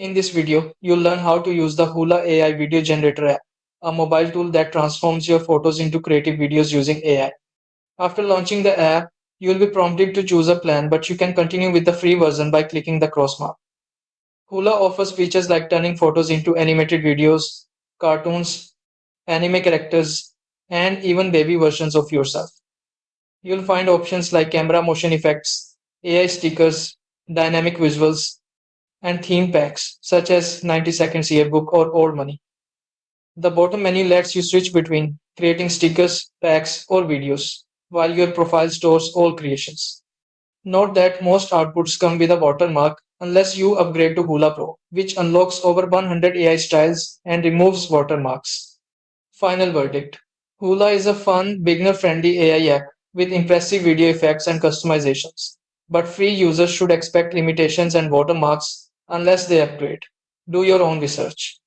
In this video, you'll learn how to use the Hula AI Video Generator app, a mobile tool that transforms your photos into creative videos using AI. After launching the app, you'll be prompted to choose a plan, but you can continue with the free version by clicking the cross mark. Hula offers features like turning photos into animated videos, cartoons, anime characters, and even baby versions of yourself. You'll find options like camera motion effects, AI stickers, dynamic visuals, and theme packs such as 90 seconds yearbook or old money. The bottom menu lets you switch between creating stickers, packs, or videos, while your profile stores all creations. Note that most outputs come with a watermark unless you upgrade to Hula Pro, which unlocks over 100 AI styles and removes watermarks. Final verdict: Hula is a fun, beginner friendly AI app with impressive video effects and customizations. But free users should expect limitations and watermarks unless they upgrade. Do your own research.